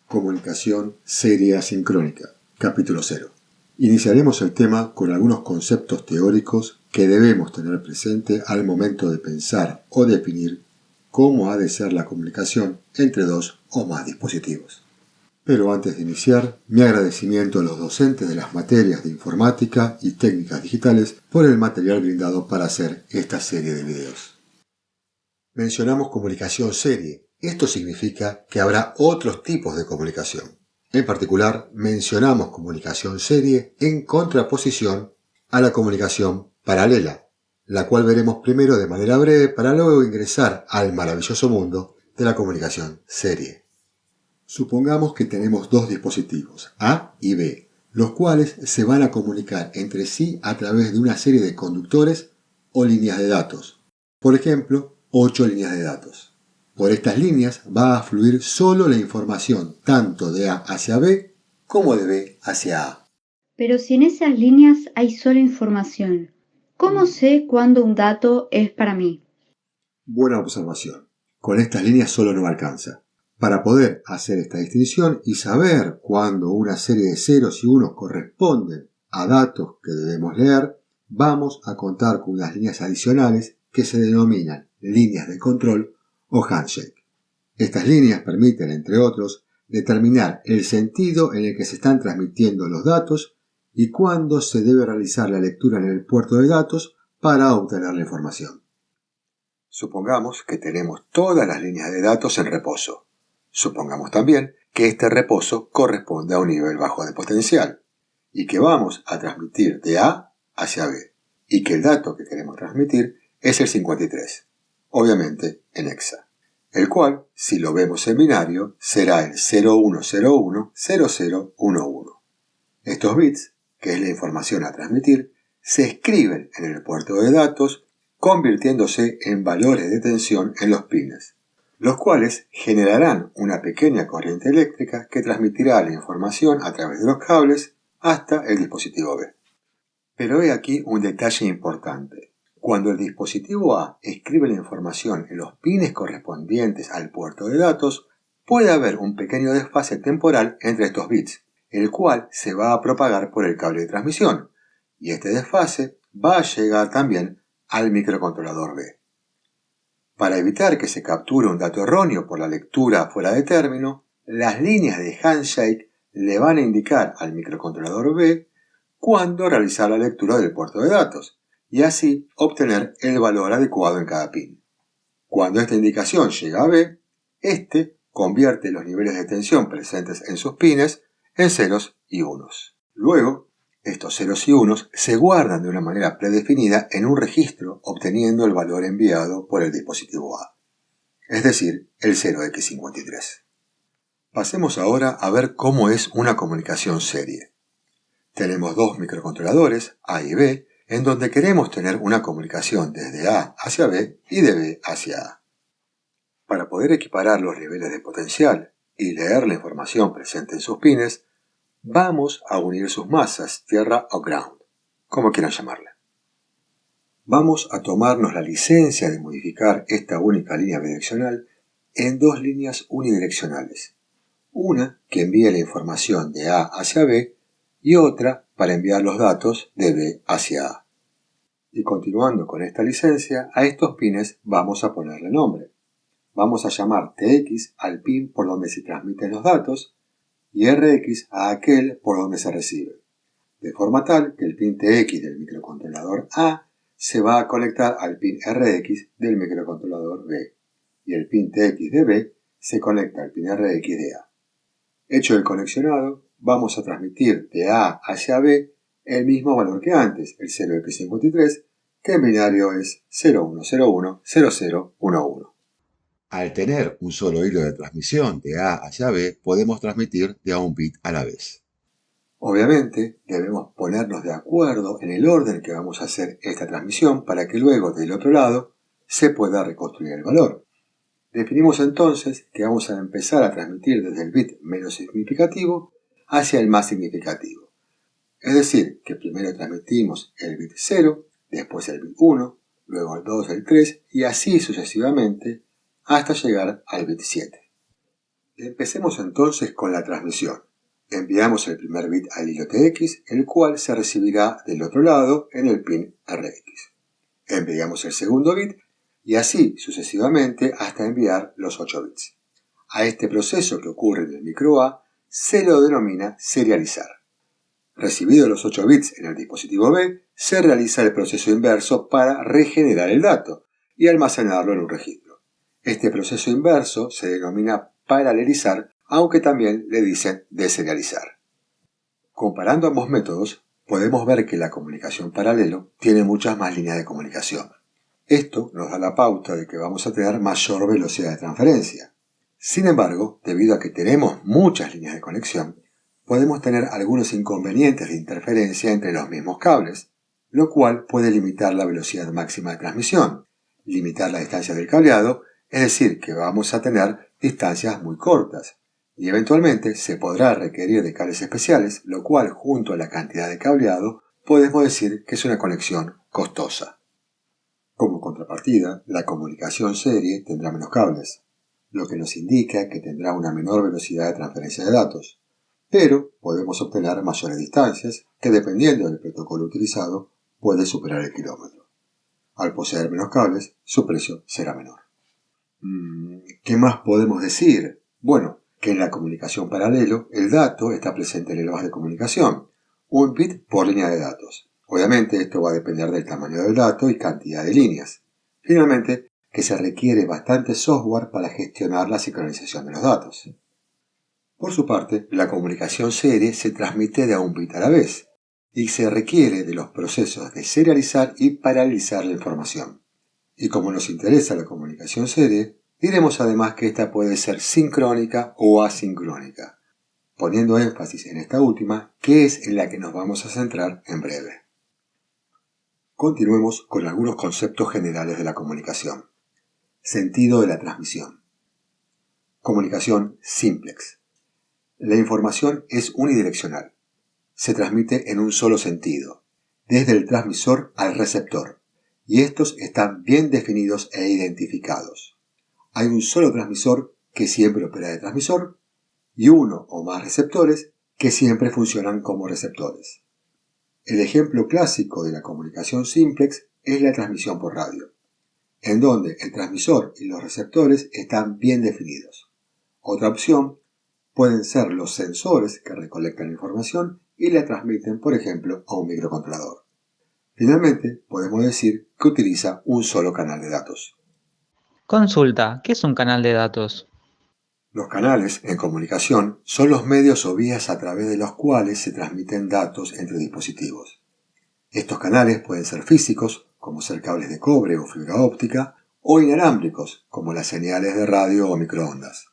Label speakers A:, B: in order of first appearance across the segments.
A: Comunicación serie asincrónica, capítulo 0. Iniciaremos el tema con algunos conceptos teóricos que debemos tener presente al momento de pensar o definir cómo ha de ser la comunicación entre dos o más dispositivos. Pero antes de iniciar, mi agradecimiento a los docentes de las materias de informática y técnicas digitales por el material brindado para hacer esta serie de videos. Mencionamos comunicación serie. Esto significa que habrá otros tipos de comunicación. En particular, mencionamos comunicación serie en contraposición a la comunicación paralela, la cual veremos primero de manera breve para luego ingresar al maravilloso mundo de la comunicación serie. Supongamos que tenemos dos dispositivos, A y B, los cuales se van a comunicar entre sí a través de una serie de conductores o líneas de datos. Por ejemplo, 8 líneas de datos. Por estas líneas va a fluir solo la información tanto de A hacia B como de B hacia A.
B: Pero si en esas líneas hay solo información, ¿cómo sé cuándo un dato es para mí?
A: Buena observación. Con estas líneas solo no alcanza. Para poder hacer esta distinción y saber cuándo una serie de ceros y unos corresponden a datos que debemos leer, vamos a contar con unas líneas adicionales que se denominan líneas de control o handshake. Estas líneas permiten, entre otros, determinar el sentido en el que se están transmitiendo los datos y cuándo se debe realizar la lectura en el puerto de datos para obtener la información. Supongamos que tenemos todas las líneas de datos en reposo. Supongamos también que este reposo corresponde a un nivel bajo de potencial y que vamos a transmitir de A hacia B y que el dato que queremos transmitir es el 53, obviamente en hexa, el cual, si lo vemos en binario, será el 01010011. Estos bits, que es la información a transmitir, se escriben en el puerto de datos convirtiéndose en valores de tensión en los pines, los cuales generarán una pequeña corriente eléctrica que transmitirá la información a través de los cables hasta el dispositivo B. Pero he aquí un detalle importante. Cuando el dispositivo A escribe la información en los pines correspondientes al puerto de datos, puede haber un pequeño desfase temporal entre estos bits, el cual se va a propagar por el cable de transmisión, y este desfase va a llegar también al microcontrolador B. Para evitar que se capture un dato erróneo por la lectura fuera de término, las líneas de handshake le van a indicar al microcontrolador B cuándo realizar la lectura del puerto de datos y así obtener el valor adecuado en cada pin. Cuando esta indicación llega a B, este convierte los niveles de tensión presentes en sus pines en ceros y unos. Luego, estos ceros y unos se guardan de una manera predefinida en un registro obteniendo el valor enviado por el dispositivo A, es decir, el 0x53. Pasemos ahora a ver cómo es una comunicación serie. Tenemos dos microcontroladores, A y B, en donde queremos tener una comunicación desde A hacia B y de B hacia A. Para poder equiparar los niveles de potencial y leer la información presente en sus pines, vamos a unir sus masas, tierra o ground, como quieran llamarle. Vamos a tomarnos la licencia de modificar esta única línea bidireccional en dos líneas unidireccionales. Una que envíe la información de A hacia B y otra para enviar los datos de B hacia A. Y continuando con esta licencia, a estos pines vamos a ponerle nombre. Vamos a llamar TX al pin por donde se transmiten los datos y RX a aquel por donde se recibe, de forma tal que el pin TX del microcontrolador A se va a conectar al pin RX del microcontrolador B y el pin TX de B se conecta al pin RX de A. Hecho el conexionado, vamos a transmitir de A hacia B el mismo valor que antes, el 0x53, que en binario es 01010011. Al tener un solo hilo de transmisión de A hacia B, podemos transmitir de a un bit a la vez. Obviamente, debemos ponernos de acuerdo en el orden que vamos a hacer esta transmisión para que luego del otro lado se pueda reconstruir el valor. Definimos entonces que vamos a empezar a transmitir desde el bit menos significativo hacia el más significativo. Es decir, que primero transmitimos el bit 0, después el bit 1, luego el 2, el 3 y así sucesivamente hasta llegar al bit 7. Empecemos entonces con la transmisión. Enviamos el primer bit al hilo TX, el cual se recibirá del otro lado en el pin RX. Enviamos el segundo bit y así sucesivamente hasta enviar los 8 bits. A este proceso que ocurre en el micro A se lo denomina serializar. Recibidos los 8 bits en el dispositivo B, se realiza el proceso inverso para regenerar el dato y almacenarlo en un registro. Este proceso inverso se denomina paralelizar, aunque también le dicen deserializar. Comparando ambos métodos, podemos ver que la comunicación paralelo tiene muchas más líneas de comunicación. Esto nos da la pauta de que vamos a tener mayor velocidad de transferencia. Sin embargo, debido a que tenemos muchas líneas de conexión, podemos tener algunos inconvenientes de interferencia entre los mismos cables, lo cual puede limitar la velocidad máxima de transmisión, limitar la distancia del cableado, es decir, que vamos a tener distancias muy cortas, y eventualmente se podrá requerir de cables especiales, lo cual, junto a la cantidad de cableado, podemos decir que es una conexión costosa. Como contrapartida, la comunicación serie tendrá menos cables, lo que nos indica que tendrá una menor velocidad de transferencia de datos, pero podemos obtener mayores distancias que, dependiendo del protocolo utilizado, puede superar el kilómetro. Al poseer menos cables, su precio será menor. ¿Qué más podemos decir? Bueno, que en la comunicación paralelo el dato está presente en el bus de comunicación, un bit por línea de datos. Obviamente esto va a depender del tamaño del dato y cantidad de líneas. Finalmente, que se requiere bastante software para gestionar la sincronización de los datos. Por su parte, la comunicación serie se transmite de a un bit a la vez y se requiere de los procesos de serializar y paralelizar la información. Y como nos interesa la comunicación serie, diremos además que esta puede ser sincrónica o asincrónica, poniendo énfasis en esta última, que es en la que nos vamos a centrar en breve. Continuemos con algunos conceptos generales de la comunicación. Sentido de la transmisión. Comunicación simplex. La información es unidireccional. Se transmite en un solo sentido, desde el transmisor al receptor, y estos están bien definidos e identificados. Hay un solo transmisor que siempre opera de transmisor y uno o más receptores que siempre funcionan como receptores. El ejemplo clásico de la comunicación simplex es la transmisión por radio, en donde el transmisor y los receptores están bien definidos. Otra opción pueden ser los sensores que recolectan información y la transmiten, por ejemplo, a un microcontrolador. Finalmente, podemos decir que utiliza un solo canal de datos.
C: Consulta, ¿qué es un canal de datos?
A: Los canales en comunicación son los medios o vías a través de los cuales se transmiten datos entre dispositivos. Estos canales pueden ser físicos, como ser cables de cobre o fibra óptica, o inalámbricos, como las señales de radio o microondas.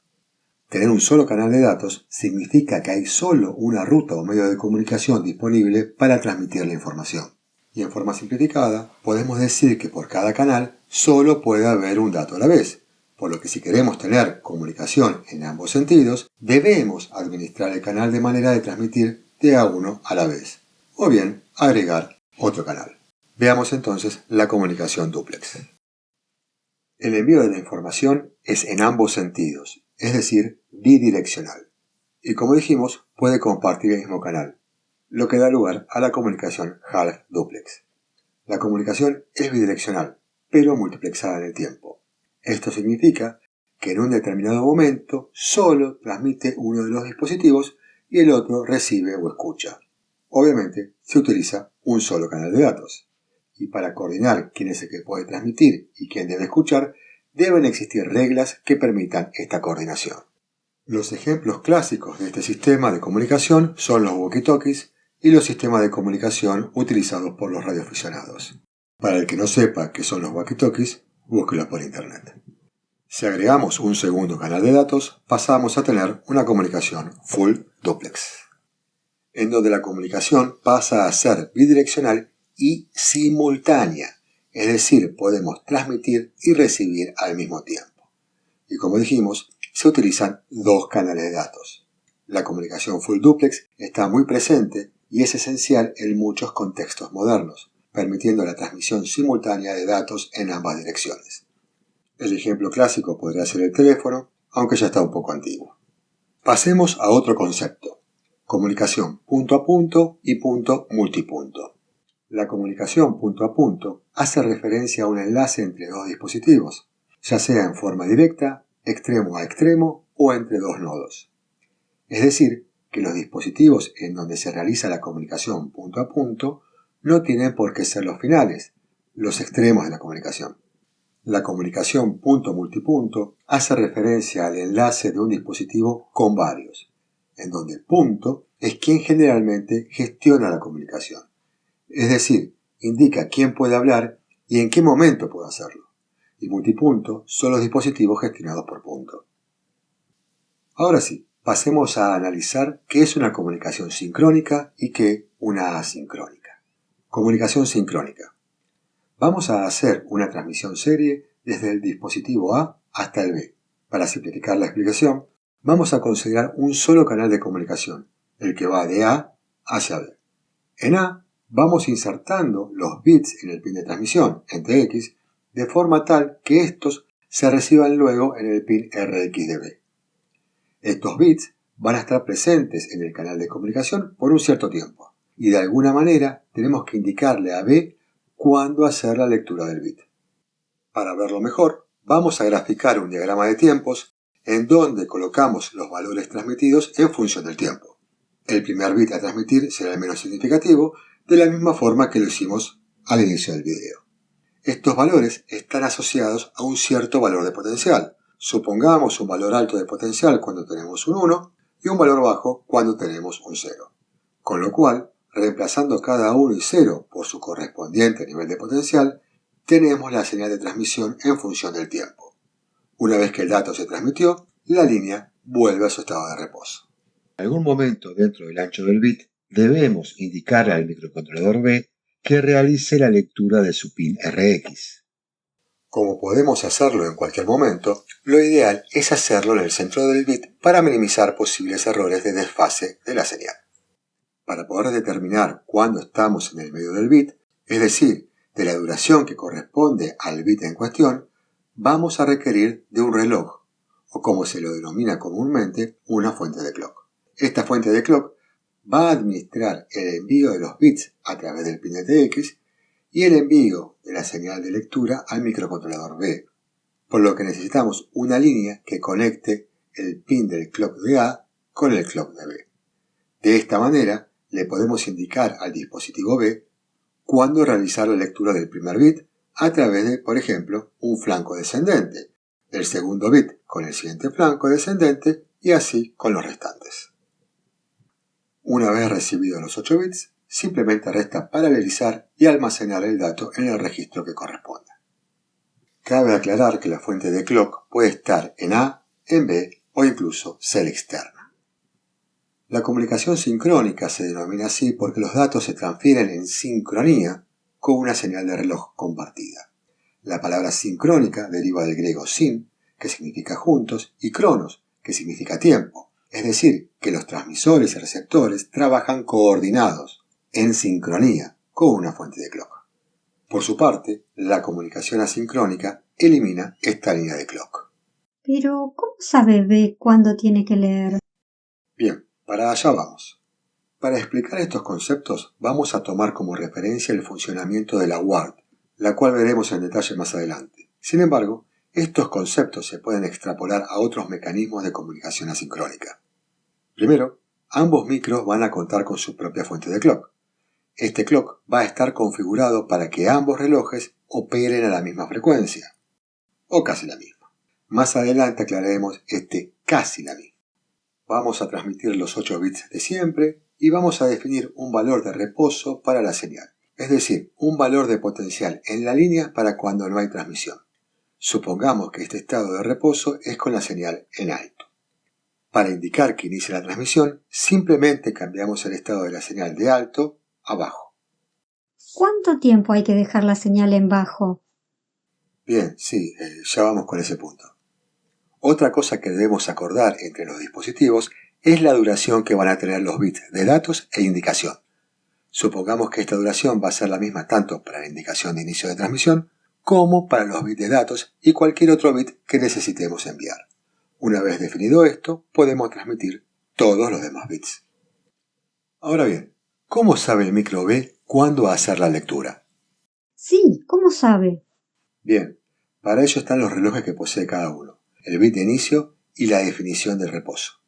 A: Tener un solo canal de datos significa que hay solo una ruta o medio de comunicación disponible para transmitir la información. Y en forma simplificada, podemos decir que por cada canal solo puede haber un dato a la vez, por lo que si queremos tener comunicación en ambos sentidos, debemos administrar el canal de manera de transmitir de a uno a la vez, o bien agregar otro canal. Veamos entonces la comunicación dúplex. El envío de la información es en ambos sentidos, es decir, bidireccional. Y como dijimos, puede compartir el mismo canal, lo que da lugar a la comunicación half duplex. La comunicación es bidireccional, pero multiplexada en el tiempo. Esto significa que en un determinado momento solo transmite uno de los dispositivos y el otro recibe o escucha. Obviamente se utiliza un solo canal de datos. Y para coordinar quién es el que puede transmitir y quién debe escuchar, deben existir reglas que permitan esta coordinación. Los ejemplos clásicos de este sistema de comunicación son los walkie-talkies y los sistemas de comunicación utilizados por los radioaficionados. Para el que no sepa qué son los walkie-talkies, búsquelos por internet. Si agregamos un segundo canal de datos, pasamos a tener una comunicación full duplex, en donde la comunicación pasa a ser bidireccional y simultánea, es decir, podemos transmitir y recibir al mismo tiempo. Y como dijimos, se utilizan dos canales de datos. La comunicación full duplex está muy presente y es esencial en muchos contextos modernos, permitiendo la transmisión simultánea de datos en ambas direcciones. El ejemplo clásico podría ser el teléfono, aunque ya está un poco antiguo. Pasemos a otro concepto: comunicación punto a punto y punto multipunto. La comunicación punto a punto hace referencia a un enlace entre dos dispositivos, ya sea en forma directa, extremo a extremo o entre dos nodos. Es decir, que los dispositivos en donde se realiza la comunicación punto a punto no tienen por qué ser los finales, los extremos de la comunicación. La comunicación punto multipunto hace referencia al enlace de un dispositivo con varios, en donde punto es quien generalmente gestiona la comunicación. Es decir, indica quién puede hablar y en qué momento puede hacerlo. Y multipunto son los dispositivos gestionados por punto. Ahora sí, pasemos a analizar qué es una comunicación sincrónica y qué una asincrónica. Comunicación sincrónica. Vamos a hacer una transmisión serie desde el dispositivo A hasta el B. Para simplificar la explicación, vamos a considerar un solo canal de comunicación, el que va de A hacia B. En A vamos insertando los bits en el pin de transmisión, en TX, de forma tal que estos se reciban luego en el pin RX de B. Estos bits van a estar presentes en el canal de comunicación por un cierto tiempo, y de alguna manera tenemos que indicarle a B cuándo hacer la lectura del bit. Para verlo mejor, vamos a graficar un diagrama de tiempos en donde colocamos los valores transmitidos en función del tiempo. El primer bit a transmitir será el menos significativo, de la misma forma que lo hicimos al inicio del video. Estos valores están asociados a un cierto valor de potencial. Supongamos un valor alto de potencial cuando tenemos un 1 y un valor bajo cuando tenemos un 0. Con lo cual, reemplazando cada 1 y 0 por su correspondiente nivel de potencial, tenemos la señal de transmisión en función del tiempo. Una vez que el dato se transmitió, la línea vuelve a su estado de reposo. En algún momento dentro del ancho del bit, debemos indicarle al microcontrolador B que realice la lectura de su pin RX. Como podemos hacerlo en cualquier momento, lo ideal es hacerlo en el centro del bit para minimizar posibles errores de desfase de la señal. Para poder determinar cuándo estamos en el medio del bit, es decir, de la duración que corresponde al bit en cuestión, vamos a requerir de un reloj, o como se lo denomina comúnmente, una fuente de clock. Esta fuente de clock va a administrar el envío de los bits a través del pin de TX y el envío de la señal de lectura al microcontrolador B, por lo que necesitamos una línea que conecte el pin del clock de A con el clock de B. De esta manera, le podemos indicar al dispositivo B cuándo realizar la lectura del primer bit a través de, por ejemplo, un flanco descendente, del segundo bit con el siguiente flanco descendente y así con los restantes. Una vez recibidos los 8 bits, simplemente resta paralelizar y almacenar el dato en el registro que corresponda. Cabe aclarar que la fuente de clock puede estar en A, en B o incluso ser externa. La comunicación sincrónica se denomina así porque los datos se transfieren en sincronía con una señal de reloj compartida. La palabra sincrónica deriva del griego sin, que significa juntos, y cronos, que significa tiempo. Es decir, que los transmisores y receptores trabajan coordinados, en sincronía, con una fuente de clock. Por su parte, la comunicación asincrónica elimina esta línea de clock.
B: Pero, ¿cómo sabe B cuándo tiene que leer?
A: Bien, para allá vamos. Para explicar estos conceptos, vamos a tomar como referencia el funcionamiento de la WARD, la cual veremos en detalle más adelante. Sin embargo, estos conceptos se pueden extrapolar a otros mecanismos de comunicación asincrónica. Primero, ambos micros van a contar con su propia fuente de clock. Este clock va a estar configurado para que ambos relojes operen a la misma frecuencia, o casi la misma. Más adelante aclararemos este casi la misma. Vamos a transmitir los 8 bits de siempre y vamos a definir un valor de reposo para la señal, es decir, un valor de potencial en la línea para cuando no hay transmisión. Supongamos que este estado de reposo es con la señal en alto. Para indicar que inicia la transmisión, simplemente cambiamos el estado de la señal de alto a bajo.
B: ¿Cuánto tiempo hay que dejar la señal en bajo?
A: Bien, sí, ya vamos con ese punto. Otra cosa que debemos acordar entre los dispositivos es la duración que van a tener los bits de datos e indicación. Supongamos que esta duración va a ser la misma tanto para la indicación de inicio de transmisión como para los bits de datos y cualquier otro bit que necesitemos enviar. Una vez definido esto, podemos transmitir todos los demás bits. Ahora bien, ¿cómo sabe el micro B cuándo hacer la lectura?
B: Sí, ¿cómo sabe?
A: Bien, para ello están los relojes que posee cada uno, el bit de inicio y la definición de reposo.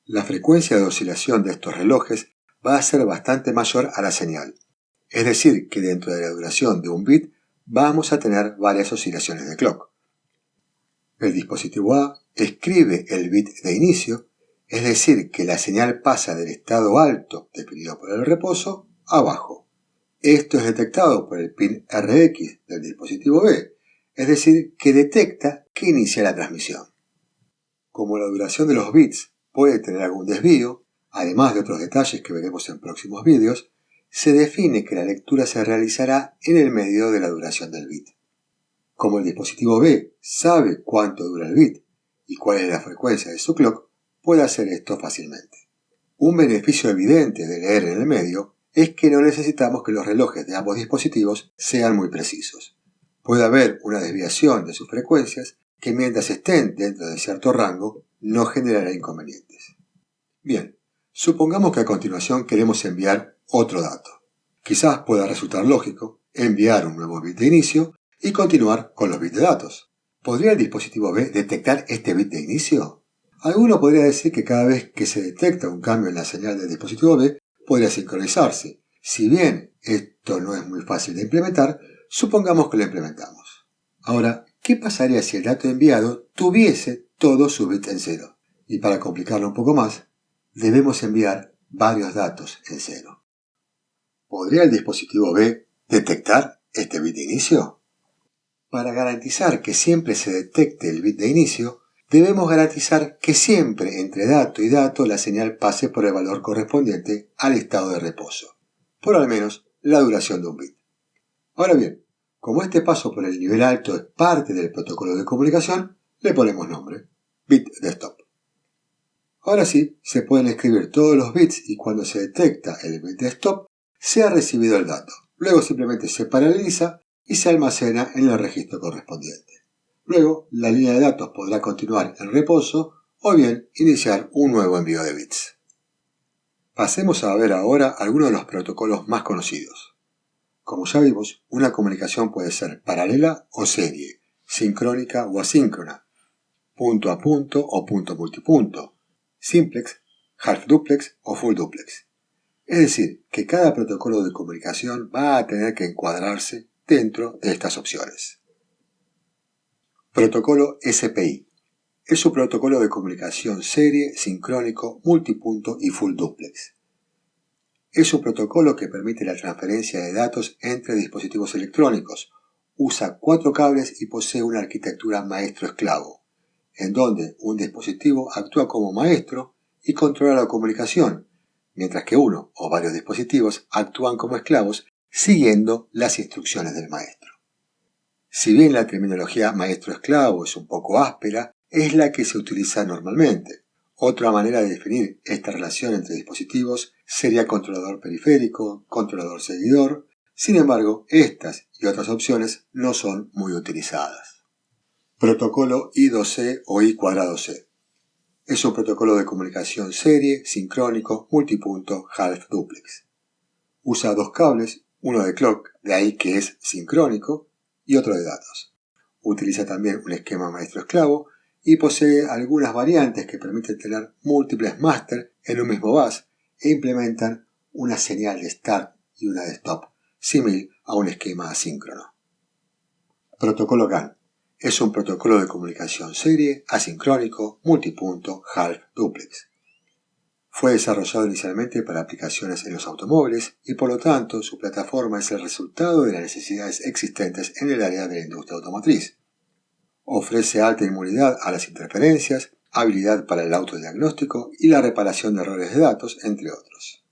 A: La frecuencia de oscilación de estos relojes va a ser bastante mayor a la señal, es decir, que dentro de la duración de un bit vamos a tener varias oscilaciones de clock. El dispositivo A escribe el bit de inicio, es decir, que la señal pasa del estado alto definido por el reposo a bajo. Esto es detectado por el pin RX del dispositivo B, es decir, que detecta que inicia la transmisión. Como la duración de los bits puede tener algún desvío, además de otros detalles que veremos en próximos vídeos, se define que la lectura se realizará en el medio de la duración del bit. Como el dispositivo B sabe cuánto dura el bit y cuál es la frecuencia de su clock, puede hacer esto fácilmente. Un beneficio evidente de leer en el medio es que no necesitamos que los relojes de ambos dispositivos sean muy precisos. Puede haber una desviación de sus frecuencias que mientras estén dentro de cierto rango no generará inconvenientes. Bien, supongamos que a continuación queremos enviar otro dato. Quizás pueda resultar lógico enviar un nuevo bit de inicio y continuar con los bits de datos. ¿Podría el dispositivo B detectar este bit de inicio? Alguno podría decir que cada vez que se detecta un cambio en la señal del dispositivo B, podría sincronizarse. Si bien esto no es muy fácil de implementar, supongamos que lo implementamos. Ahora, ¿qué pasaría si el dato enviado tuviese todos sus bits en cero? Y para complicarlo un poco más, debemos enviar varios datos en cero. ¿Podría el dispositivo B detectar este bit de inicio? Para garantizar que siempre se detecte el bit de inicio, debemos garantizar que siempre entre dato y dato la señal pase por el valor correspondiente al estado de reposo, por al menos la duración de un bit. Ahora bien, como este paso por el nivel alto es parte del protocolo de comunicación, le ponemos nombre, bit de stop. Ahora sí, se pueden escribir todos los bits y cuando se detecta el bit de stop, se ha recibido el dato. Luego simplemente se paraleliza y se almacena en el registro correspondiente. Luego, la línea de datos podrá continuar en reposo o bien iniciar un nuevo envío de bits. Pasemos a ver ahora algunos de los protocolos más conocidos. Como ya vimos, una comunicación puede ser paralela o serie, sincrónica o asíncrona, punto a punto o punto multipunto, simplex, half duplex o full duplex. Es decir, que cada protocolo de comunicación va a tener que encuadrarse dentro de estas opciones. Protocolo SPI. Es un protocolo de comunicación serie, sincrónico, multipunto y full duplex. Es un protocolo que permite la transferencia de datos entre dispositivos electrónicos. Usa 4 cables y posee una arquitectura maestro-esclavo, en donde un dispositivo actúa como maestro y controla la comunicación, mientras que uno o varios dispositivos actúan como esclavos siguiendo las instrucciones del maestro. Si bien la terminología maestro-esclavo es un poco áspera, es la que se utiliza normalmente. Otra manera de definir esta relación entre dispositivos sería controlador periférico, controlador seguidor. Sin embargo, estas y otras opciones no son muy utilizadas. Protocolo I2C o I²C. Es un protocolo de comunicación serie, sincrónico, multipunto, half duplex. Usa 2 cables, uno de clock, de ahí que es sincrónico, y otro de datos. Utiliza también un esquema maestro-esclavo y posee algunas variantes que permiten tener múltiples máster en un mismo bus e implementan una señal de start y una de stop, similar a un esquema asíncrono. Protocolo GAN. Es un protocolo de comunicación serie, asincrónico, multipunto, half duplex. Fue desarrollado inicialmente para aplicaciones en los automóviles y por lo tanto su plataforma es el resultado de las necesidades existentes en el área de la industria automotriz. Ofrece alta inmunidad a las interferencias, habilidad para el autodiagnóstico y la reparación de errores de datos, entre otros.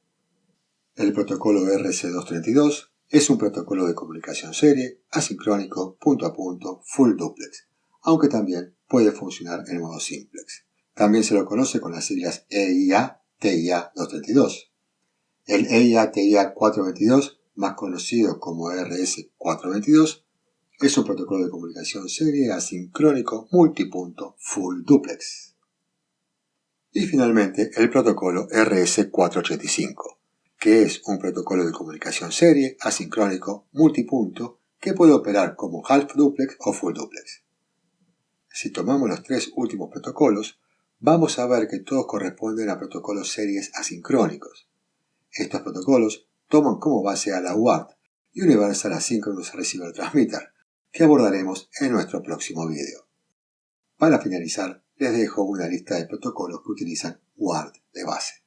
A: El protocolo RC232 es un protocolo de comunicación serie, asincrónico, punto a punto, full duplex, aunque también puede funcionar en modo simplex. También se lo conoce con las siglas EIA-TIA232. El EIA-TIA422, más conocido como RS422, es un protocolo de comunicación serie asincrónico multipunto full duplex. Y finalmente el protocolo RS485, que es un protocolo de comunicación serie, asincrónico, multipunto, que puede operar como half duplex o full duplex. Si tomamos los tres últimos protocolos, vamos a ver que todos corresponden a protocolos series asincrónicos. Estos protocolos toman como base a la UART, Universal Asynchronous Receiver Transmitter, que abordaremos en nuestro próximo video. Para finalizar, les dejo una lista de protocolos que utilizan UART de base.